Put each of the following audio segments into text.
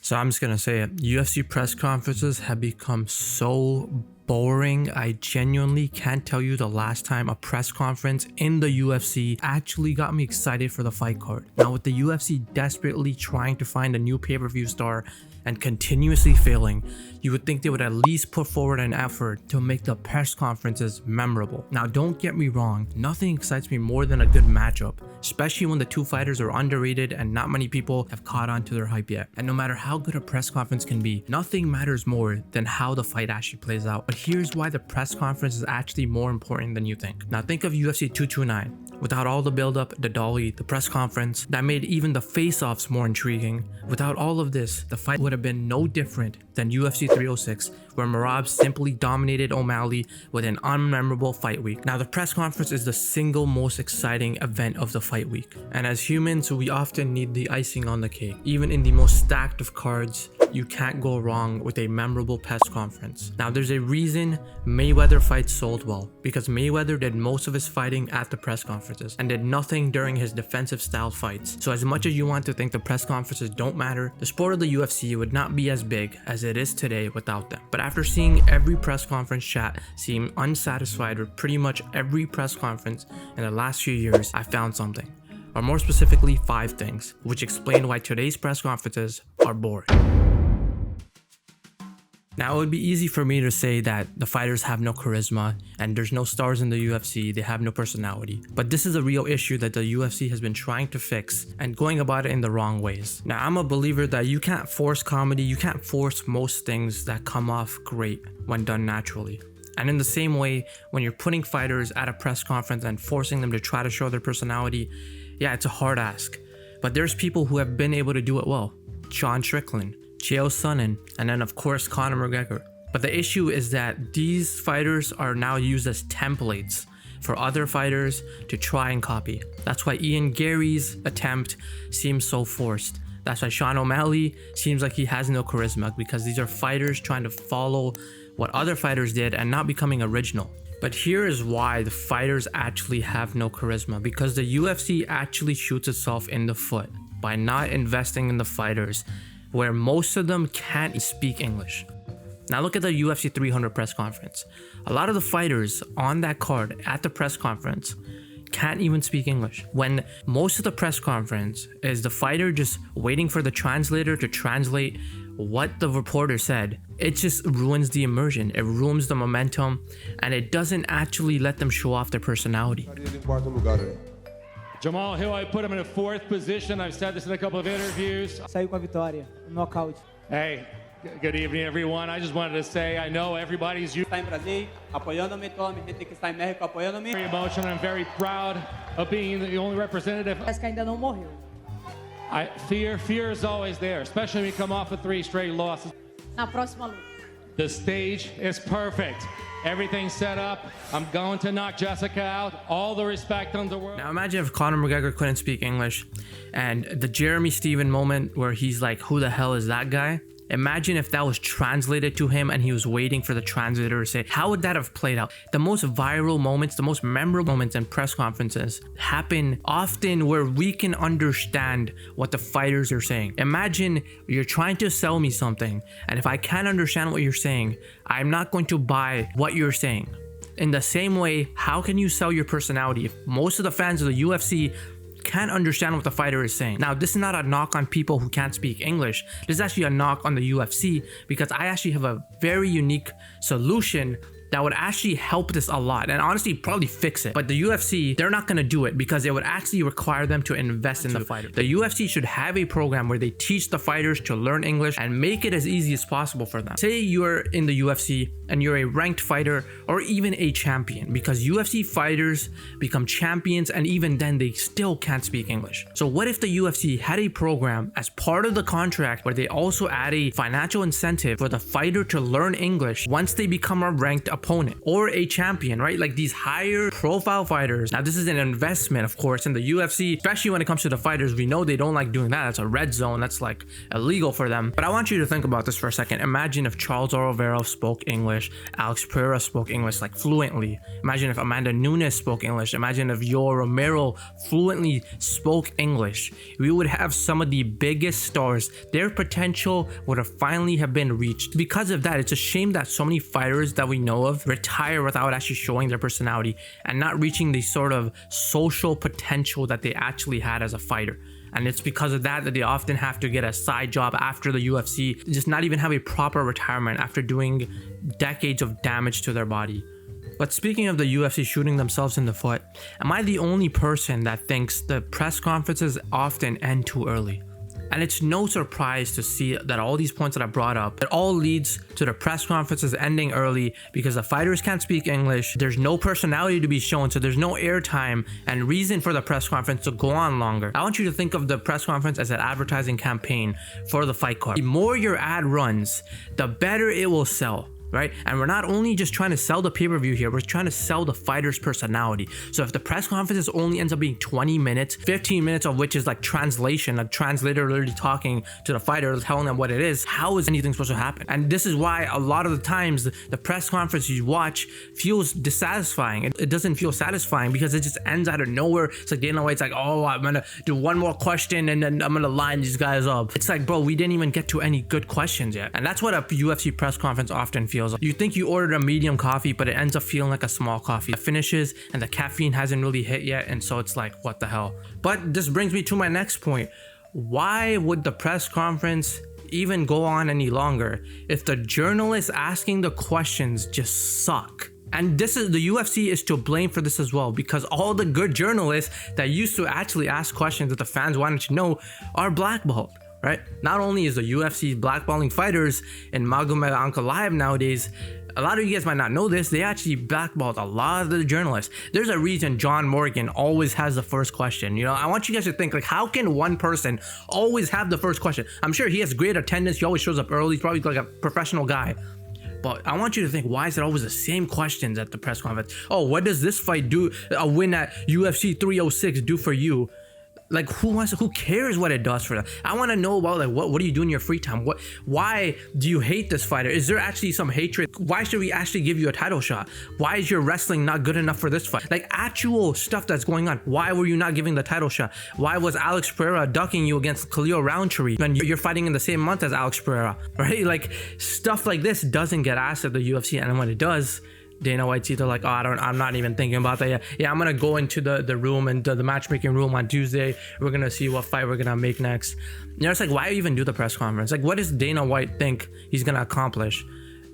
So I'm just gonna say it. UFC press conferences have become so boring. I genuinely can't tell you the last time a press conference in the UFC actually got me excited for the fight card. Now with the UFC desperately trying to find a new pay-per-view star and continuously failing, you would think they would at least put forward an effort to make the press conferences memorable. Now don't get me wrong, nothing excites me more than a good matchup, especially when the two fighters are underrated and not many people have caught on to their hype yet. And no matter how good a press conference can be, nothing matters more than how the fight actually plays out. But here's why the press conference is actually more important than you think. Now think of UFC 229. Without all the build-up, the dolly, the press conference, that made even the face-offs more intriguing. Without all of this, the fight would have been no different than UFC 306, where Merab simply dominated O'Malley with an unmemorable fight week. Now the press conference is the single most exciting event of the fight week. And as humans, we often need the icing on the cake. Even in the most stacked of cards, you can't go wrong with a memorable press conference. Now there's a reason Mayweather fights sold well, because Mayweather did most of his fighting at the press conferences and did nothing during his defensive style fights. So as much as you want to think the press conferences don't matter, the sport of the UFC would not be as big as it is today without them. But after seeing every press conference chat seem unsatisfied with pretty much every press conference in the last few years, I found something. Or more specifically, 5 things, which explain why today's press conferences are boring. Now, it would be easy for me to say that the fighters have no charisma and there's no stars in the UFC, they have no personality. But this is a real issue that the UFC has been trying to fix and going about it in the wrong ways. Now, I'm a believer that you can't force comedy, you can't force most things that come off great when done naturally. And in the same way, when you're putting fighters at a press conference and forcing them to try to show their personality, yeah, it's a hard ask. But there's people who have been able to do it well. Sean Strickland, Chael Sonnen, and then of course Conor McGregor. But the issue is that these fighters are now used as templates for other fighters to try and copy. That's why Ian Gary's attempt seems so forced. That's why Sean O'Malley seems like he has no charisma, because these are fighters trying to follow what other fighters did and not becoming original. But here is why the fighters actually have no charisma, because the UFC actually shoots itself in the foot by not investing in the fighters, where most of them can't speak English. Now look at the UFC 300 press conference. A lot of the fighters on that card at the press conference can't even speak English, when most of the press conference is the fighter just waiting for the translator to translate what the reporter said. It just ruins the immersion, it ruins the momentum, and it doesn't actually let them show off their personality. Jamal Hill, I put him in a 4th position. I've said this in a couple of interviews. Saiu com a vitória, nocaute. Hey, good evening, everyone. I just wanted to say, I know everybody's Está em Brasil, apoiando-me, toda a minha gente que está em México apoiando-me. very emotional. I'm very proud of being the only representative. Parece que ainda não morreu. Fear is always there, especially when you come off of 3 straight losses. Na próxima luta. The stage is perfect. Everything's set up. I'm going to knock Jessica out. All the respect in the world. Now imagine if Conor McGregor couldn't speak English, and the Jeremy Steven moment where he's like, who the hell is that guy? Imagine if that was translated to him and he was waiting for the translator to say, how would that have played out? The most viral moments, the most memorable moments in press conferences happen often where we can understand what the fighters are saying. Imagine you're trying to sell me something, and if I can't understand what you're saying, I'm not going to buy what you're saying. In the same way, how can you sell your personality if most of the fans of the UFC can't understand what the fighter is saying? Now, this is not a knock on people who can't speak English. This is actually a knock on the UFC, because I actually have a very unique solution that would actually help this a lot, and honestly probably fix it. But the UFC, they're not going to do it because it would actually require them to invest in the fighter. The UFC should have a program where they teach the fighters to learn English and make it as easy as possible for them. Say you're in the UFC and you're a ranked fighter or even a champion, because UFC fighters become champions and even then they still can't speak English. So what if the UFC had a program as part of the contract where they also add a financial incentive for the fighter to learn English once they become a ranked opponent or a champion, right? Like these higher profile fighters. Now this is an investment, of course, in the UFC, especially when it comes to the fighters. We know they don't like doing that. That's a red zone. That's like illegal for them. But I want you to think about this for a second. Imagine if Charles Oliveira spoke English, Alex Pereira spoke English like fluently. Imagine if Amanda Nunes spoke English. Imagine if Yoel Romero fluently spoke English. We would have some of the biggest stars. Their potential would have finally have been reached. Because of that, it's a shame that so many fighters that we know of retire without actually showing their personality and not reaching the sort of social potential that they actually had as a fighter. And it's because of that they often have to get a side job after the UFC, just not even have a proper retirement after doing decades of damage to their body. But speaking of the UFC shooting themselves in the foot, am I the only person that thinks the press conferences often end too early? And it's no surprise to see that all these points that I brought up, it all leads to the press conferences ending early because the fighters can't speak English. There's no personality to be shown, so there's no airtime and reason for the press conference to go on longer. I want you to think of the press conference as an advertising campaign for the fight card. The more your ad runs, the better it will sell. Right? And we're not only just trying to sell the pay-per-view here, we're trying to sell the fighter's personality. So if the press conferences only ends up being 20 minutes, 15 minutes of which is like translation, a translator literally talking to the fighter, telling them what it is, how is anything supposed to happen? And this is why a lot of the times the press conference you watch feels dissatisfying. It doesn't feel satisfying because it just ends out of nowhere. It's like Dana White's like, oh, I'm gonna do one more question and then I'm gonna line these guys up. It's like, bro, we didn't even get to any good questions yet. And that's what a UFC press conference often feels. You think you ordered a medium coffee, but it ends up feeling like a small coffee. It finishes and the caffeine hasn't really hit yet, and so it's like, what the hell? But this brings me to my next point. Why would the press conference even go on any longer if the journalists asking the questions just suck? And this is the UFC is to blame for this as well, because all the good journalists that used to actually ask questions that the fans wanted to know are blackballed. Right? Not only is the UFC blackballing fighters in Magomed Ankalaev nowadays, a lot of you guys might not know this, they actually blackballed a lot of the journalists. There's a reason John Morgan always has the first question. You know, I want you guys to think, like, how can one person always have the first question? I'm sure he has great attendance, he always shows up early, he's probably like a professional guy. But I want you to think, why is it always the same questions at the press conference? Oh, what does this fight do, a win at UFC 306 do for you? Like, who cares what it does for them? I want to know about, like, what do you do in your free time? Why do you hate this fighter? Is there actually some hatred? Why should we actually give you a title shot? Why is your wrestling not good enough for this fight? Like, actual stuff that's going on. Why were you not giving the title shot? Why was Alex Pereira ducking you against Khalil Roundtree when you're fighting in the same month as Alex Pereira, right? Like, stuff like this doesn't get asked at the UFC, and when it does, Dana White's either like, oh, I'm not even thinking about that yet. Yeah, I'm gonna go into the room and the matchmaking room on Tuesday. We're gonna see what fight we're gonna make next. You know, it's like, why even do the press conference? Like, what does Dana White think he's gonna accomplish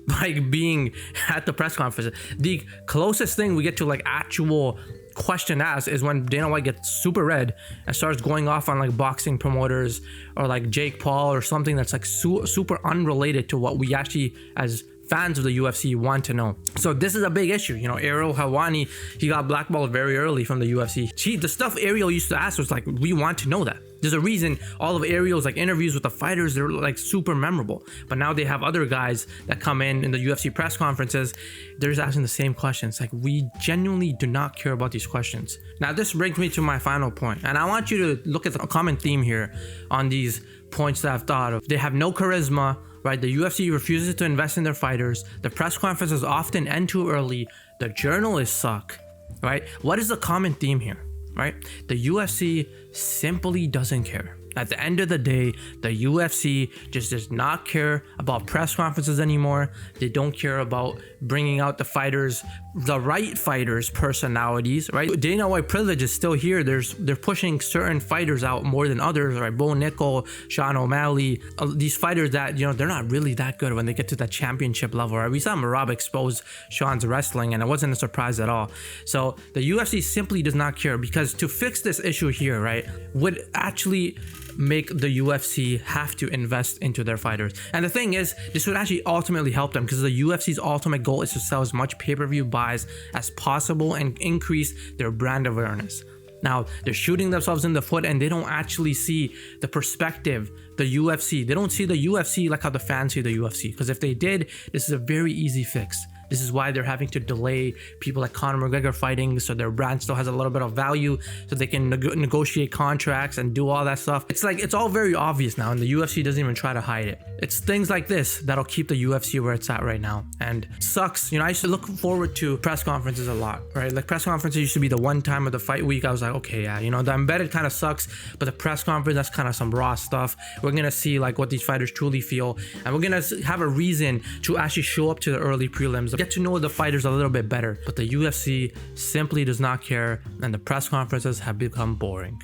by being at the press conference? The closest thing we get to like actual question asked is when Dana White gets super red and starts going off on like boxing promoters or like Jake Paul or something that's like super unrelated to what we actually as fans of the UFC want to know. So this is a big issue. You know, Ariel Helwani, he got blackballed very early from the UFC. The stuff Ariel used to ask was like, we want to know that. There's a reason all of Ariel's like interviews with the fighters, they're like super memorable. But now they have other guys that come in the UFC press conferences, they're just asking the same questions. Like, we genuinely do not care about these questions. Now this brings me to my final point, and I want you to look at the common theme here on these points that I've thought of. They have no charisma, right? The UFC refuses to invest in their fighters. The press conferences often end too early. The journalists suck, right? What is the common theme here, right? The UFC simply doesn't care. At the end of the day, the UFC just does not care about press conferences anymore. They don't care about bringing out the fighters, the right fighters' personalities, right? Dana White privilege is still here. They're pushing certain fighters out more than others, right? Bo Nickel, Sean O'Malley, these fighters that, you know, they're not really that good when they get to that championship level, right? We saw Merab expose Sean's wrestling, and it wasn't a surprise at all. So the UFC simply does not care, because to fix this issue here, right, would actually make the UFC have to invest into their fighters. And the thing is, this would actually ultimately help them, because the UFC's ultimate goal is to sell as much pay-per-view buys as possible and increase their brand awareness. Now, they're shooting themselves in the foot, and they don't actually see the perspective, the UFC. They don't see the UFC like how the fans see the UFC, because if they did, this is a very easy fix. This is why they're having to delay people like Conor McGregor fighting, so their brand still has a little bit of value, so they can negotiate contracts and do all that stuff. It's like, it's all very obvious now, and the UFC doesn't even try to hide it. It's things like this that'll keep the UFC where it's at right now, and sucks. You know, I used to look forward to press conferences a lot, right? Like, press conferences used to be the one time of the fight week I was like, okay, yeah, you know, the embedded kind of sucks, but the press conference, that's kind of some raw stuff. We're gonna see like what these fighters truly feel, and we're gonna have a reason to actually show up to the early prelims, get to know the fighters a little bit better. But the UFC simply does not care, and the press conferences have become boring.